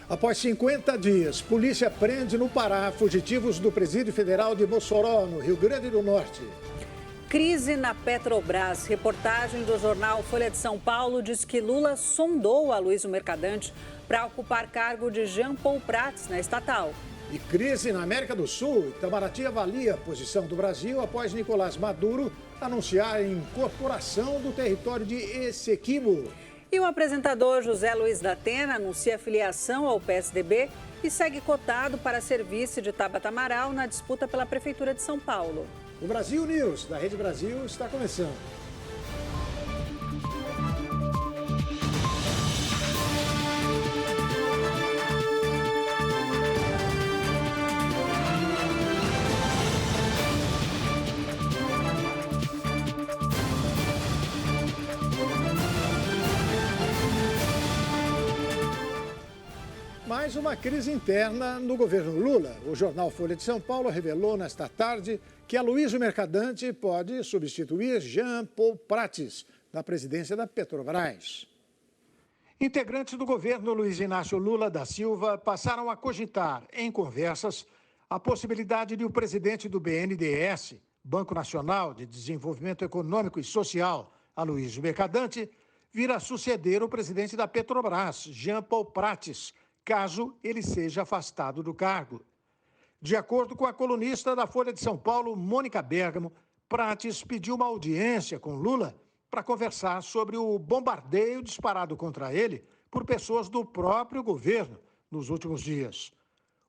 Após 50 dias, polícia prende no Pará fugitivos do Presídio Federal de Mossoró, no Rio Grande do Norte. Crise na Petrobras. Reportagem do jornal Folha de São Paulo diz que Lula sondou Aloysio Mercadante para ocupar cargo de Jean Paul Prats na estatal. E crise na América do Sul. Itamaraty avalia a posição do Brasil após Nicolás Maduro anunciar a incorporação do território de Essequibo. E o apresentador José Luiz da Atena anuncia filiação ao PSDB e segue cotado para ser vice de Tabata Amaral na disputa pela Prefeitura de São Paulo. O Brasil News, da Rede Brasil, está começando. Mais uma crise interna no governo Lula. O jornal Folha de São Paulo revelou nesta tarde que Aloysio Mercadante pode substituir Jean Paul Prats na presidência da Petrobras. Integrantes do governo Luiz Inácio Lula da Silva passaram a cogitar, em conversas, a possibilidade de o presidente do BNDES, Banco Nacional de Desenvolvimento Econômico e Social, Aloysio Mercadante, vir a suceder o presidente da Petrobras, Jean Paul Prats, caso ele seja afastado do cargo. De acordo com a colunista da Folha de São Paulo, Mônica Bergamo, Prats pediu uma audiência com Lula para conversar sobre o bombardeio disparado contra ele por pessoas do próprio governo nos últimos dias.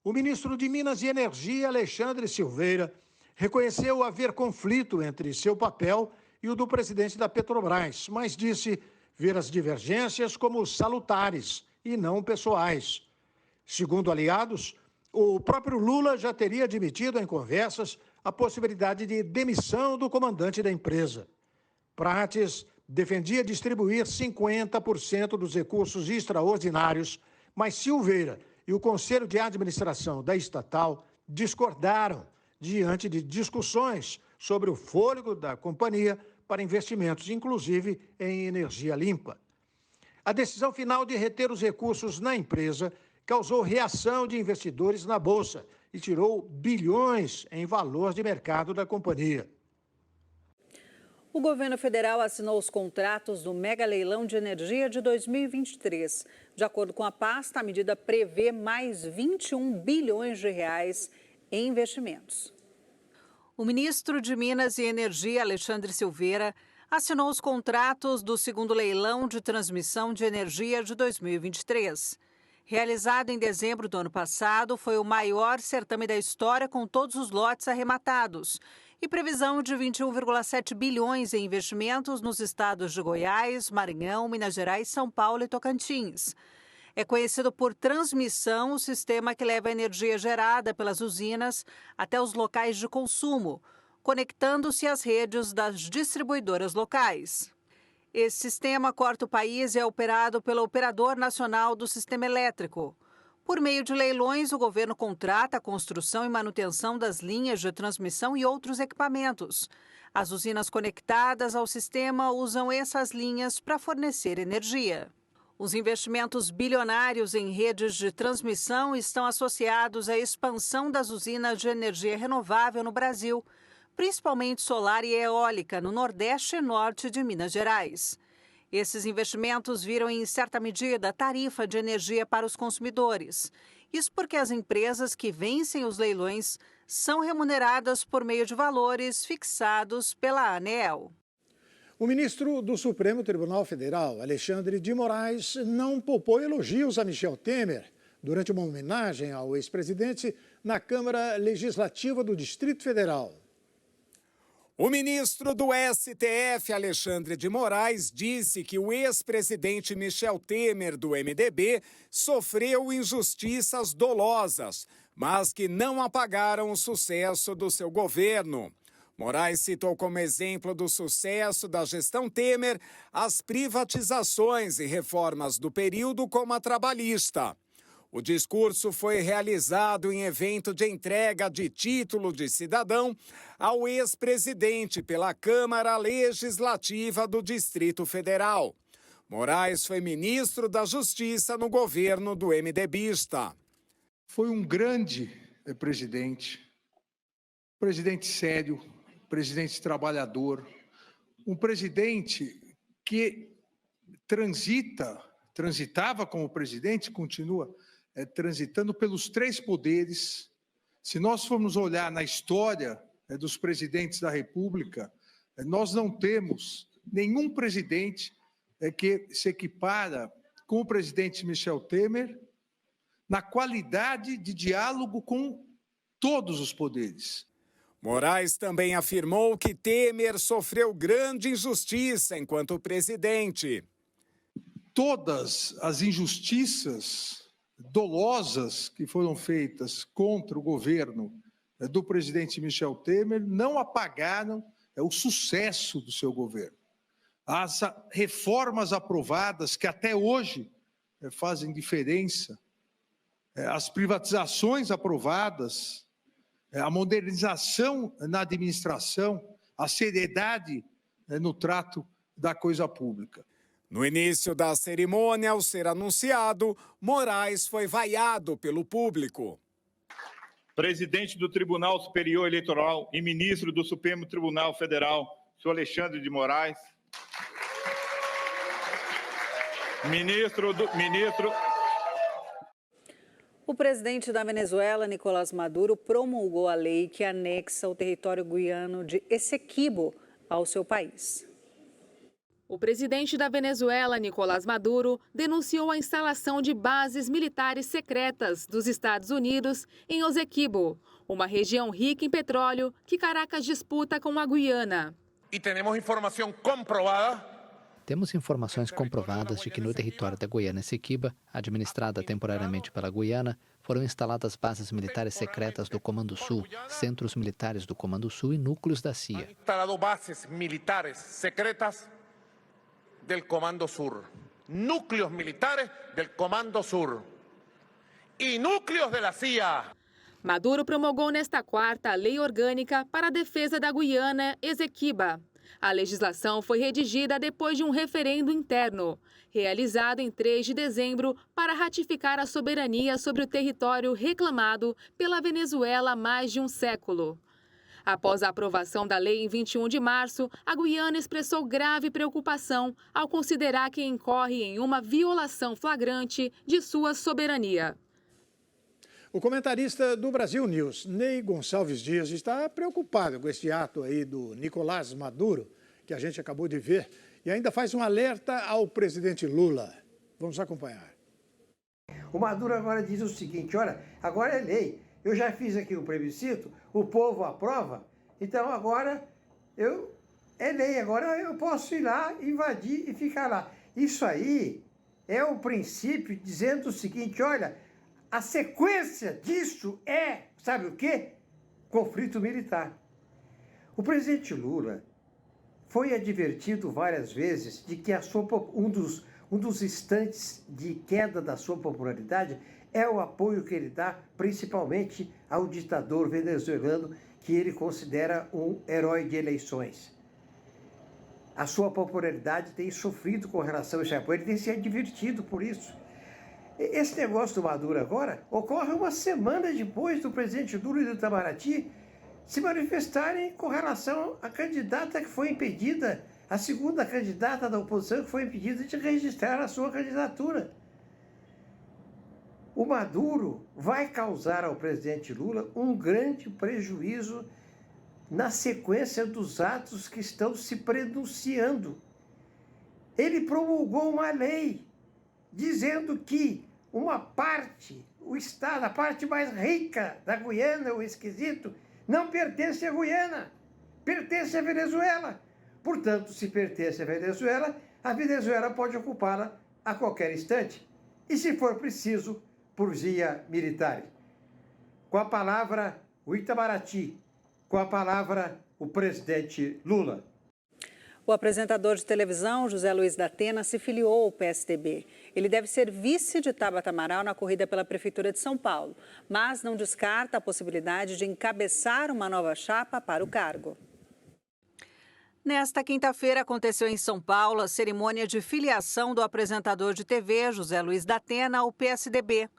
O ministro de Minas e Energia, Alexandre Silveira, reconheceu haver conflito entre seu papel e o do presidente da Petrobras, mas disse ver as divergências como salutares e não pessoais. Segundo aliados, o próprio Lula já teria admitido em conversas a possibilidade de demissão do comandante da empresa. Prats defendia distribuir 50% dos recursos extraordinários, mas Silveira e o Conselho de Administração da estatal discordaram diante de discussões sobre o fôlego da companhia para investimentos, inclusive em energia limpa. A decisão final de reter os recursos na empresa causou reação de investidores na Bolsa e tirou bilhões em valor de mercado da companhia. O governo federal assinou os contratos do mega leilão de energia de 2023. De acordo com a pasta, a medida prevê mais 21 bilhões de reais em investimentos. O ministro de Minas e Energia, Alexandre Silveira, assinou os contratos do segundo leilão de transmissão de energia de 2023. Realizado em dezembro do ano passado, foi o maior certame da história com todos os lotes arrematados e previsão de 21,7 bilhões em investimentos nos estados de Goiás, Maranhão, Minas Gerais, São Paulo e Tocantins. É conhecido por transmissão o sistema que leva a energia gerada pelas usinas até os locais de consumo, conectando-se às redes das distribuidoras locais. Esse sistema corta o país e é operado pelo Operador Nacional do Sistema Elétrico. Por meio de leilões, o governo contrata a construção e manutenção das linhas de transmissão e outros equipamentos. As usinas conectadas ao sistema usam essas linhas para fornecer energia. Os investimentos bilionários em redes de transmissão estão associados à expansão das usinas de energia renovável no Brasil, principalmente solar e eólica, no Nordeste e Norte de Minas Gerais. Esses investimentos viram, em certa medida, a tarifa de energia para os consumidores. Isso porque as empresas que vencem os leilões são remuneradas por meio de valores fixados pela ANEEL. O ministro do Supremo Tribunal Federal, Alexandre de Moraes, não poupou elogios a Michel Temer durante uma homenagem ao ex-presidente na Câmara Legislativa do Distrito Federal. O ministro do STF, Alexandre de Moraes, disse que o ex-presidente Michel Temer, do MDB, sofreu injustiças dolosas, mas que não apagaram o sucesso do seu governo. Moraes citou como exemplo do sucesso da gestão Temer as privatizações e reformas do período como a trabalhista. O discurso foi realizado em evento de entrega de título de cidadão ao ex-presidente pela Câmara Legislativa do Distrito Federal. Moraes foi ministro da Justiça no governo do MDBista. Foi um grande presidente sério, presidente trabalhador, um presidente que transitava como presidente, continua transitando pelos três poderes. Se nós formos olhar na história dos presidentes da República, nós não temos nenhum presidente que se equipara com o presidente Michel Temer na qualidade de diálogo com todos os poderes. Moraes também afirmou que Temer sofreu grande injustiça enquanto presidente. Todas as injustiças dolosas que foram feitas contra o governo do presidente Michel Temer não apagaram o sucesso do seu governo. As reformas aprovadas, que até hoje fazem diferença, as privatizações aprovadas, a modernização na administração, a seriedade no trato da coisa pública. No início da cerimônia, ao ser anunciado, Moraes foi vaiado pelo público. Presidente do Tribunal Superior Eleitoral e ministro do Supremo Tribunal Federal, senhor Alexandre de Moraes. O presidente da Venezuela, Nicolás Maduro, promulgou a lei que anexa o território guiano de Essequibo ao seu país. O presidente da Venezuela, Nicolás Maduro, denunciou a instalação de bases militares secretas dos Estados Unidos em Essequibo, uma região rica em petróleo que Caracas disputa com a Guiana. E temos informação comprovada. Temos informações comprovadas de que no território da Guiana Essequiba, administrada temporariamente pela Guiana, foram instaladas bases militares secretas do Comando Sul, centros militares do Comando Sul e núcleos da CIA. Instalado bases militares secretas do Comando Sur, núcleos militares do Comando Sur e núcleos da CIA. Maduro promulgou nesta quarta a Lei Orgânica para a Defesa da Guiana Essequiba. A legislação foi redigida depois de um referendo interno, realizado em 3 de dezembro para ratificar a soberania sobre o território reclamado pela Venezuela há mais de um século. Após a aprovação da lei em 21 de março, a Guiana expressou grave preocupação ao considerar que incorre em uma violação flagrante de sua soberania. O comentarista do Brasil News, Ney Gonçalves Dias, está preocupado com este ato aí do Nicolás Maduro, que a gente acabou de ver, e ainda faz um alerta ao presidente Lula. Vamos acompanhar. O Maduro agora diz o seguinte, olha, agora é lei. Eu já fiz aqui o plebiscito, o povo aprova, então agora é lei, agora eu posso ir lá, invadir e ficar lá. Isso aí é o princípio dizendo o seguinte, olha, a sequência disso é, sabe o quê? Conflito militar. O presidente Lula foi advertido várias vezes de que um dos instantes de queda da sua popularidade é o apoio que ele dá, principalmente ao ditador venezuelano, que ele considera um herói de eleições. A sua popularidade tem sofrido com relação a esse apoio, ele tem se advertido por isso. Esse negócio do Maduro agora ocorre uma semana depois do presidente Lula e do Itamaraty se manifestarem com relação à candidata que foi impedida, a segunda candidata da oposição que foi impedida de registrar a sua candidatura. O Maduro vai causar ao presidente Lula um grande prejuízo na sequência dos atos que estão se prenunciando. Ele promulgou uma lei dizendo que uma parte, o Estado, a parte mais rica da Guiana, o esquisito, não pertence à Guiana, pertence à Venezuela. Portanto, se pertence à Venezuela, a Venezuela pode ocupá-la a qualquer instante. E, se for preciso, por via militar. Com a palavra, o Itamaraty. Com a palavra, o presidente Lula. O apresentador de televisão, José Luiz da Atena, se filiou ao PSDB. Ele deve ser vice de Tabata Amaral na corrida pela Prefeitura de São Paulo, mas não descarta a possibilidade de encabeçar uma nova chapa para o cargo. Nesta quinta-feira, aconteceu em São Paulo a cerimônia de filiação do apresentador de TV, José Luiz da Atena, ao PSDB.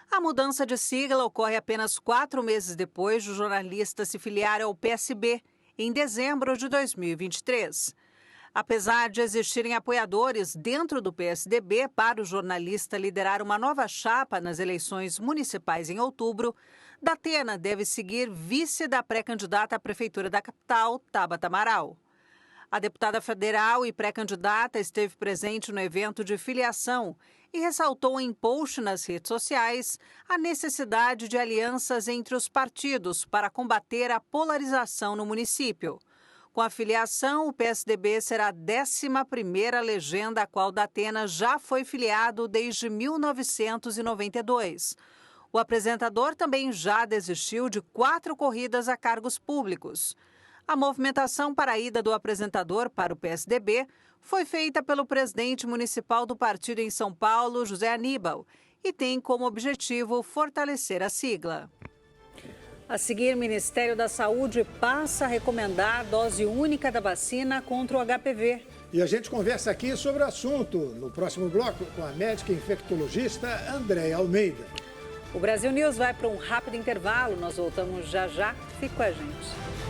A mudança de sigla ocorre apenas 4 meses depois do jornalista se filiar ao PSB, em dezembro de 2023. Apesar de existirem apoiadores dentro do PSDB para o jornalista liderar uma nova chapa nas eleições municipais em outubro, da Atena deve seguir vice da pré-candidata à Prefeitura da capital, Tabata Amaral. A deputada federal e pré-candidata esteve presente no evento de filiação e ressaltou em post nas redes sociais a necessidade de alianças entre os partidos para combater a polarização no município. Com a filiação, o PSDB será a 11ª legenda a qual da Atena já foi filiado desde 1992. O apresentador também já desistiu de 4 corridas a cargos públicos. A movimentação para a ida do apresentador para o PSDB foi feita pelo presidente municipal do partido em São Paulo, José Aníbal, e tem como objetivo fortalecer a sigla. A seguir, o Ministério da Saúde passa a recomendar dose única da vacina contra o HPV. E a gente conversa aqui sobre o assunto no próximo bloco com a médica infectologista Andréia Almeida. O Brasil News vai para um rápido intervalo. Nós voltamos já já. Fique com a gente.